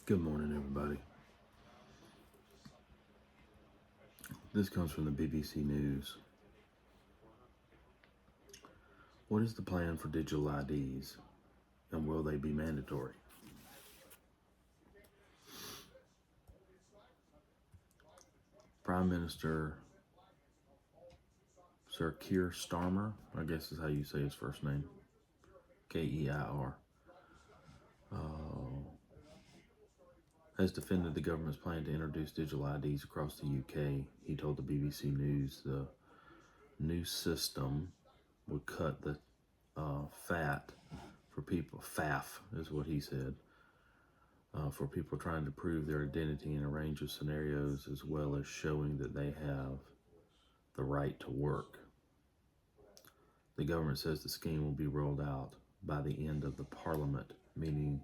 Good morning, everybody. This comes from the BBC News. What is the plan for digital IDs, and will they be mandatory? Prime Minister Sir Keir Starmer, I guess is how you say his first name, Keir, has defended the government's plan to introduce digital IDs across the UK. He told the BBC News the new system would cut the fat for people. Faff is what he said. For people trying to prove their identity in a range of scenarios, as well as showing that they have the right to work. The government says the scheme will be rolled out by the end of the Parliament, meaning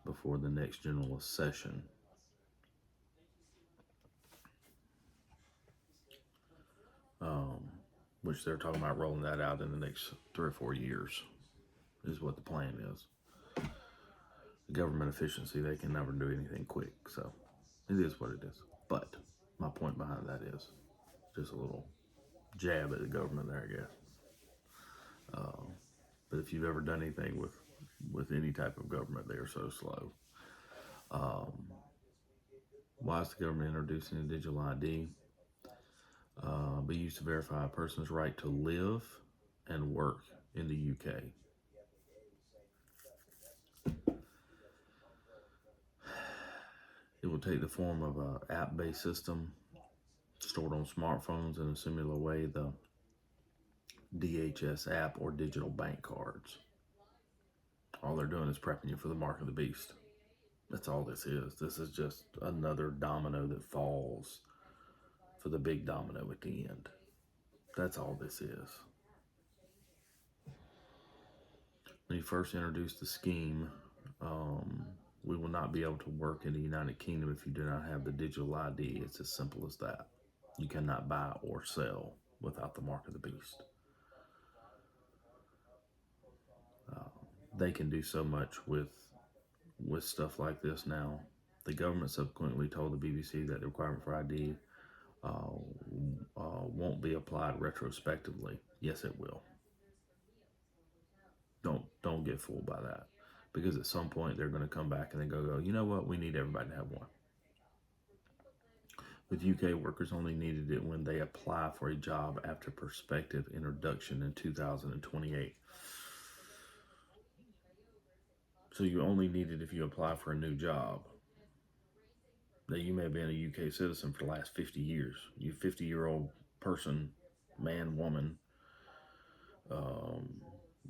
before the next general session. Which they're talking about rolling that out in the next 3 or 4 years, is what the plan is. The government efficiency, they can never do anything quick, so it is what it is. But my point behind that is just a little jab at the government there, I guess. But if you've ever done anything with any type of government, they are so slow. Why is the government introducing a digital ID? Be used to verify a person's right to live and work in the UK. It will take the form of an app-based system stored on smartphones in a similar way the DHS app or digital bank cards. All they're doing is prepping you for the mark of the beast. That's all this is. This is just another domino that falls for the big domino at the end. That's all this is. When he first introduced the scheme, we will not be able to work in the United Kingdom if you do not have the digital ID. It's as simple as that. You cannot buy or sell without the mark of the beast. They can do so much with stuff like this now. The government subsequently told the BBC that the requirement for ID won't be applied retrospectively. Yes, it will. Don't get fooled by that, because at some point they're going to come back and they go, you know what? We need everybody to have one. With UK workers only needed it when they apply for a job after prospective introduction in 2028. So you only need it if you apply for a new job. Now, you may have been a UK citizen for the last 50 years. You 50-year-old person, man, woman,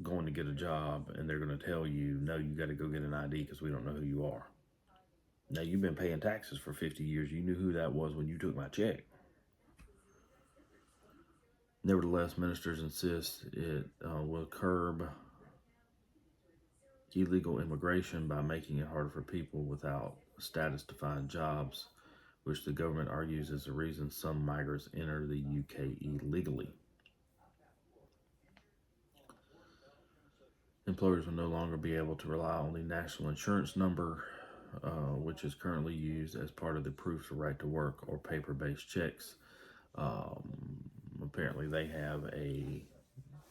going to get a job, and they're going to tell you, no, you got to go get an ID because we don't know who you are. Now, you've been paying taxes for 50 years. You knew who that was when you took my check. Nevertheless, ministers insist it will curb illegal immigration by making it harder for people without status to find jobs, which the government argues is the reason some migrants enter the UK illegally. Employers will no longer be able to rely on the national insurance number, which is currently used as part of the proof of right to work or paper-based checks. Apparently they have a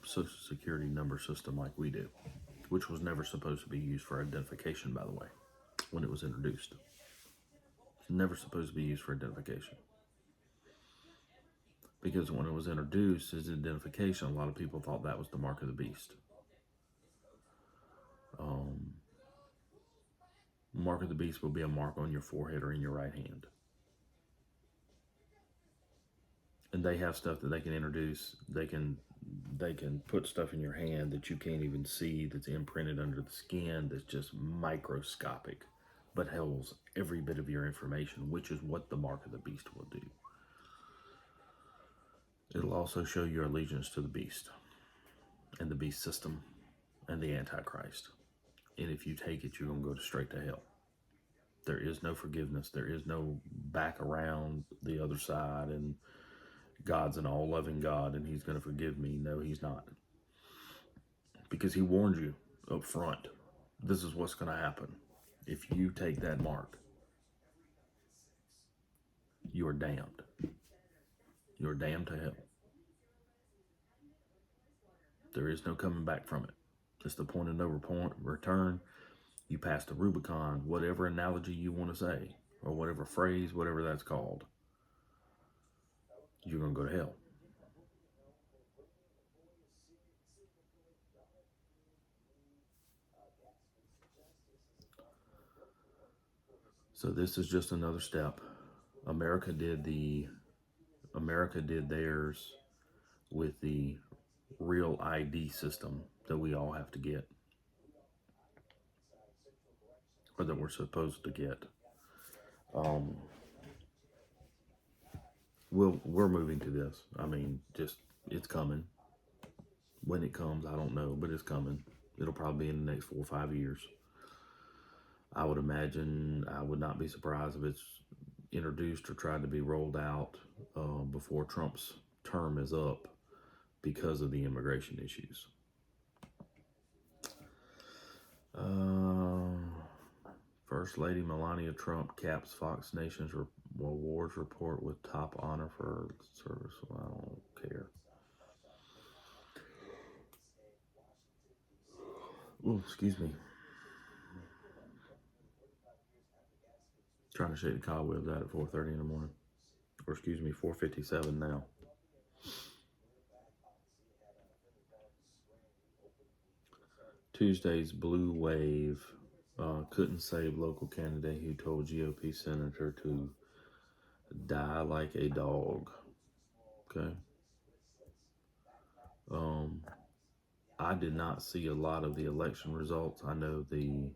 social security number system like we do, which was never supposed to be used for identification, by the way, when it was introduced. It's never supposed to be used for identification. Because when it was introduced as identification, a lot of people thought that was the mark of the beast. Mark of the beast will be a mark on your forehead or in your right hand. And they have stuff that they can introduce. They can put stuff in your hand that you can't even see, that's imprinted under the skin, that's just microscopic, but holds every bit of your information, which is what the mark of the beast will do. It'll also show your allegiance to the beast and the beast system and the Antichrist. And if you take it, you're going to go straight to hell. There is no forgiveness. There is no back around the other side and God's an all-loving God and he's going to forgive me. No, he's not. Because he warned you up front. This is what's going to happen if you take that mark. you are damned. You are damned to hell. There is no coming back from it. It's the point of no return. You pass the Rubicon, whatever analogy you want to say, or whatever phrase, whatever that's called. You're going to go to hell. So this is just another step. America did theirs with the real ID system that we all have to get, or that we're supposed to get. We're moving to this. I mean, just it's coming. When it comes, I don't know, but it's coming. It'll probably be in the next 4 or 5 years. I would imagine. I would not be surprised if it's introduced or tried to be rolled out before Trump's term is up because of the immigration issues. First Lady Melania Trump caps Fox Nation's awards report with top honor for service. Well, I don't care. Oh, excuse me. Trying to shake the cobwebs out at 4:30 in the morning. Or excuse me, 4:57 now. Tuesday's blue wave couldn't save local candidate who told GOP senator to die like a dog. Okay. I did not see a lot of the election results. I know the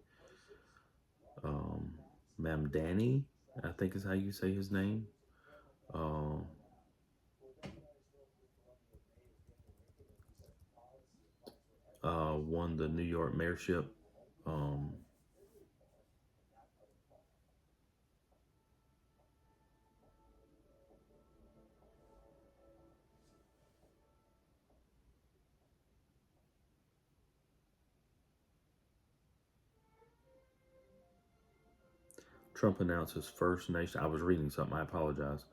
Mamdani, I think is how you say his name. Won the New York mayorship. Trump announces First Nation. I was reading something. I apologize.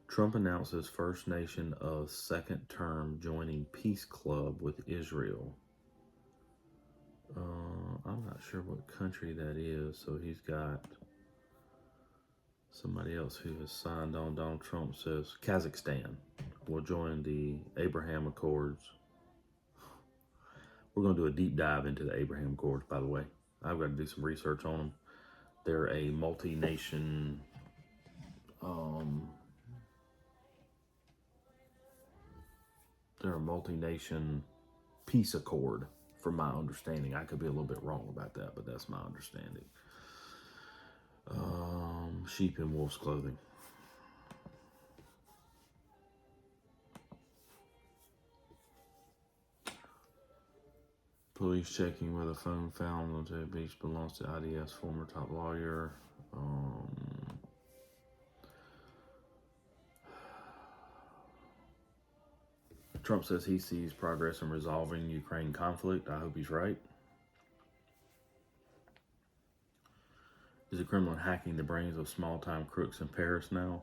Trump announces First Nation of second term joining peace club with Israel. I'm not sure what country that is. So he's got somebody else who has signed on. Donald Trump says Kazakhstan will join the Abraham Accords. We're going to do a deep dive into the Abraham Accords, by the way. I've got to do some research on them. They're a multi-nation peace accord, from my understanding. I could be a little bit wrong about that, but that's my understanding. Sheep in wolf's clothing. Police checking whether phone found on J Beach belongs to IDF's former top lawyer. Trump says he sees progress in resolving Ukraine conflict. I hope he's right. Is the Kremlin hacking the brains of small-time crooks in Paris now?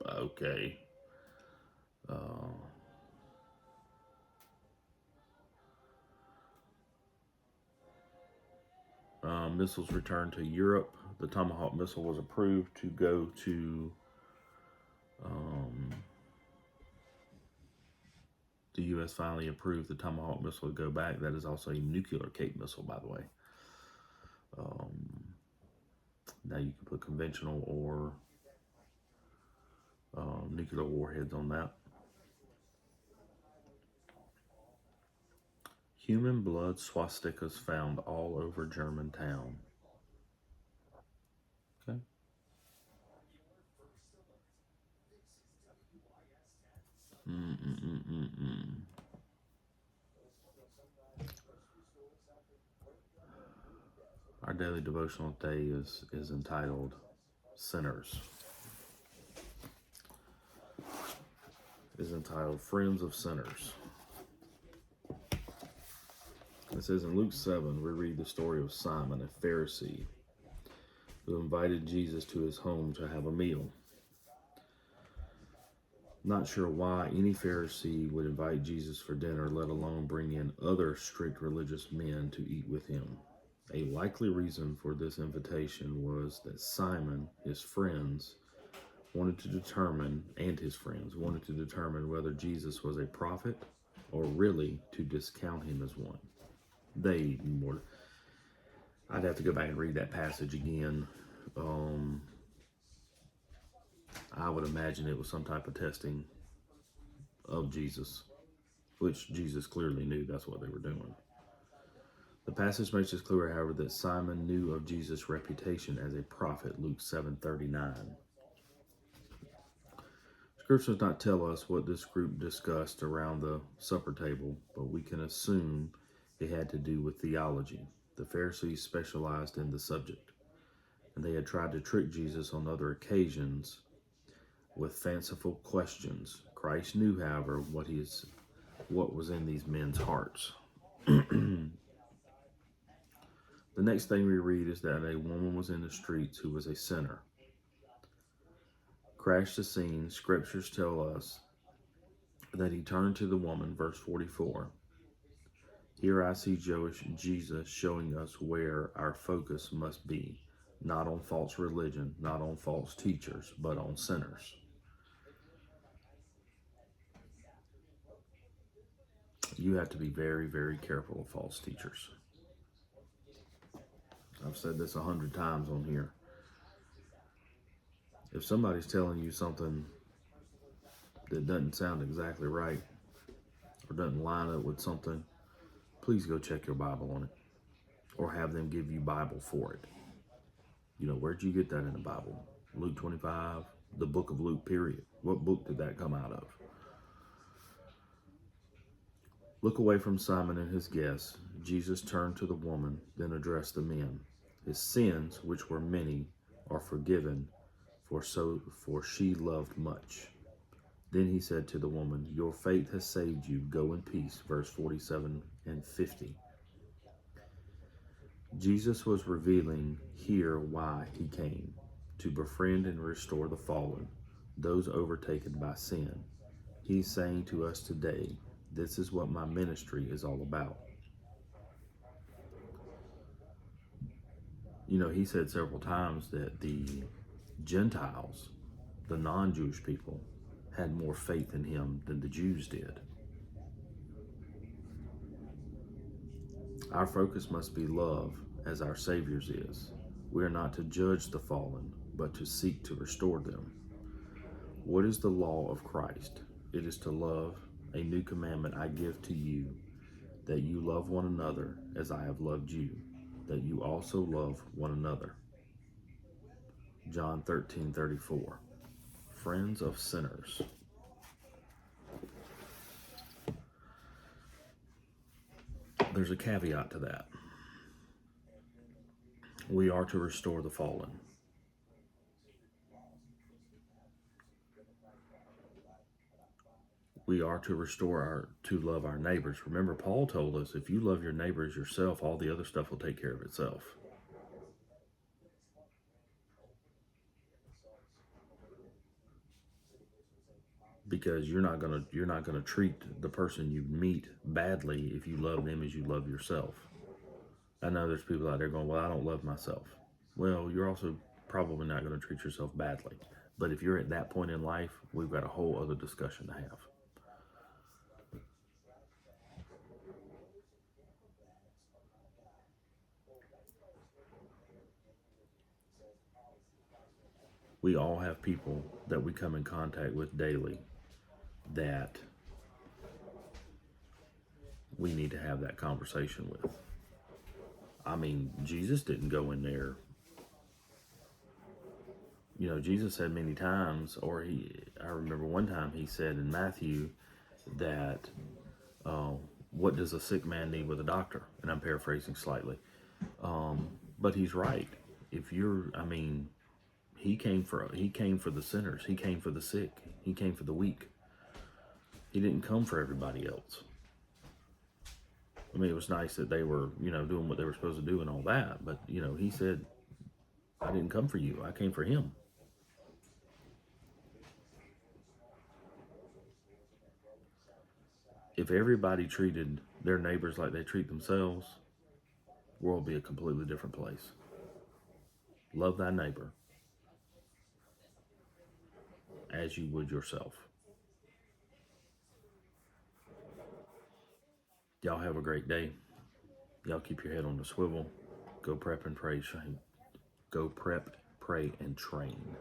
Okay. Missiles returned to Europe. The Tomahawk missile was approved to go to the U.S. finally approved the Tomahawk missile to go back. That is also a nuclear Cape missile, by the way. Now you can put conventional or nuclear warheads on that. Human blood swastikas found all over Germantown. Okay. Our daily devotional day is entitled Sinners. Is entitled Friends of Sinners. It says in Luke 7, we read the story of Simon, a Pharisee, who invited Jesus to his home to have a meal. Not sure why any Pharisee would invite Jesus for dinner, let alone bring in other strict religious men to eat with him. A likely reason for this invitation was that Simon, his friends, and his friends wanted to determine whether Jesus was a prophet or really to discount him as one. I'd have to go back and read that passage again. I would imagine it was some type of testing of Jesus, which Jesus clearly knew that's what they were doing. The passage makes it clear, however, that Simon knew of Jesus' reputation as a prophet, Luke 7:39. Scripture does not tell us what this group discussed around the supper table, but we can assume it had to do with theology. The Pharisees specialized in the subject, and they had tried to trick Jesus on other occasions with fanciful questions. Christ knew, however, what was in these men's hearts. The next thing we read is that a woman was in the streets who was a sinner. Crash the scene. Scriptures tell us that he turned to the woman, verse 44. Here I see Jesus showing us where our focus must be, not on false religion, not on false teachers, but on sinners. You have to be very, very careful of false teachers. I've said this 100 times on here. If somebody's telling you something that doesn't sound exactly right or doesn't line up with something, please go check your Bible on it or have them give you Bible for it. Where'd you get that in the Bible? Luke 25, the book of Luke, period. What book did that come out of? Look away from Simon and his guests. Jesus turned to the woman, then addressed the men. His sins, which were many, are forgiven, for she loved much. Then he said to the woman, your faith has saved you. Go in peace. Verse 47 and 50. Jesus was revealing here why he came, to befriend and restore the fallen, those overtaken by sin. He's saying to us today, this is what my ministry is all about. He said several times that the Gentiles, the non-Jewish people, had more faith in him than the Jews did. Our focus must be love, as our Savior's is. We are not to judge the fallen, but to seek to restore them. What is the law of Christ? It is to love. A new commandment I give to you, that you love one another as I have loved you, that you also love one another. John 13:34. Friends of sinners. There's a caveat to that. We are to restore the fallen. We are to love our neighbors. Remember, Paul told us, if you love your neighbors yourself, all the other stuff will take care of itself. Because you're not gonna treat the person you meet badly if you love them as you love yourself. I know there's people out there going, well, I don't love myself. Well, you're also probably not going to treat yourself badly. But if you're at that point in life, we've got a whole other discussion to have. We all have people that we come in contact with daily that we need to have that conversation with. Jesus didn't go in there. Jesus said many times, I remember one time he said in Matthew that, what does a sick man need with a doctor? And I'm paraphrasing slightly. But he's right. He came for the sinners. He came for the sick. He came for the weak. He didn't come for everybody else. It was nice that they were, doing what they were supposed to do and all that. But, he said, I didn't come for you. I came for him. If everybody treated their neighbors like they treat themselves, the world would be a completely different place. Love thy neighbor as you would yourself. Y'all have a great day. Y'all keep your head on the swivel. Go prep and pray. Go prep, pray, and train.